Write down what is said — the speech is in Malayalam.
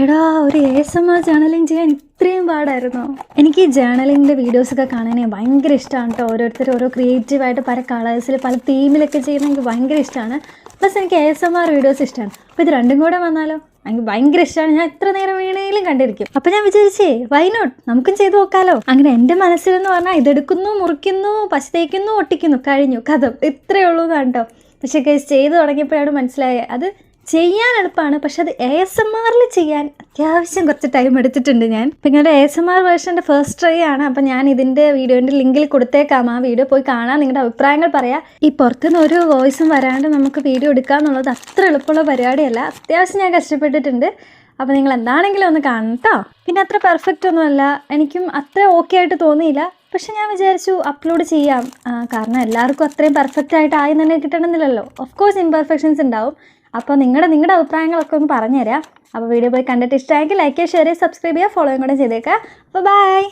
എടാ, ഒരു ASMR ജേർണലിങ് ചെയ്യാൻ ഇത്രയും പാടായിരുന്നോ? എനിക്ക് ഈ ജേർണലിങ്ങിൻ്റെ വീഡിയോസൊക്കെ കാണാൻ ഭയങ്കര ഇഷ്ടമാണ് കേട്ടോ. ഓരോരുത്തർ ഓരോ ക്രിയേറ്റീവായിട്ട് പല കളേഴ്സിൽ പല തീമിലൊക്കെ ചെയ്യുന്നത് എനിക്ക് ഭയങ്കര ഇഷ്ടമാണ്. പ്ലസ് എനിക്ക് ASMR വീഡിയോസ് ഇഷ്ടമാണ്. അപ്പോൾ ഇത് രണ്ടും കൂടെ വന്നാലോ? എനിക്ക് ഭയങ്കര ഇഷ്ടമാണ്. ഞാൻ എത്ര നേരം വീണേലും കണ്ടിരിക്കും. അപ്പോൾ ഞാൻ വിചാരിച്ചേ വൈ നോട്ട്, നമുക്കും ചെയ്ത് നോക്കാമല്ലോ. അങ്ങനെ എൻ്റെ മനസ്സിലെന്ന് പറഞ്ഞാൽ ഇതെടുക്കുന്നു, മുറിക്കുന്നു, പശ തേക്കുന്നു, ഒട്ടിക്കുന്നു, കഴിഞ്ഞു കഥ. ഇത്രയേ ഉള്ളൂ എന്നാണ് കേട്ടോ. പക്ഷേ കേസ് ചെയ്ത് തുടങ്ങിയപ്പോഴാണ് മനസ്സിലായത് അത് ചെയ്യാൻ എളുപ്പമാണ്, പക്ഷെ അത് ASMRൽ ചെയ്യാൻ അത്യാവശ്യം കുറച്ച് ടൈം എടുത്തിട്ടുണ്ട്. ഞാൻ നിങ്ങളുടെ ASMR വേർഷൻ്റെ ഫസ്റ്റ് ട്രൈ ആണ്. അപ്പം ഞാൻ ഇതിൻ്റെ വീഡിയോൻ്റെ ലിങ്കിൽ കൊടുത്തേക്കാം. ആ വീഡിയോ പോയി കാണാൻ, നിങ്ങളുടെ അഭിപ്രായങ്ങൾ പറയാം. ഈ പുറത്തുനിന്ന് ഒരു വോയിസും വരാണ്ട് നമുക്ക് വീഡിയോ എടുക്കുക എന്നുള്ളത് അത്ര എളുപ്പമുള്ള പരിപാടിയല്ല. അത്യാവശ്യം ഞാൻ കഷ്ടപ്പെട്ടിട്ടുണ്ട്. അപ്പോൾ നിങ്ങൾ എന്താണെങ്കിലും ഒന്ന് കാണണം കേട്ടോ. പിന്നെ അത്ര പെർഫെക്റ്റ് ഒന്നുമല്ല, എനിക്കും അത്ര ഓക്കെ ആയിട്ട് തോന്നിയില്ല. പക്ഷെ ഞാൻ വിചാരിച്ചു അപ്ലോഡ് ചെയ്യാം. കാരണം എല്ലാവർക്കും അത്രയും പെർഫെക്റ്റ് ആയിട്ട് ആയി തന്നെ കിട്ടണമെന്നില്ലല്ലോ. ഓഫ് കോഴ്സ് ഇംപെർഫെക്ഷൻസ് ഉണ്ടാവും. അപ്പോൾ നിങ്ങളുടെ അഭിപ്രായങ്ങളൊക്കെ ഒന്ന് പറഞ്ഞുതരാം. അപ്പോൾ വീഡിയോ പോയി കണ്ടിട്ട് ഇഷ്ടമായെങ്കിൽ ലൈക്ക് ചെയ്യുക, ഷെയർ ചെയ്യുക, സബ്സ്ക്രൈബ് ചെയ്യുക, ഫോളോയും കൂടെ ചെയ്തേക്കാം. അപ്പോൾ ബൈ.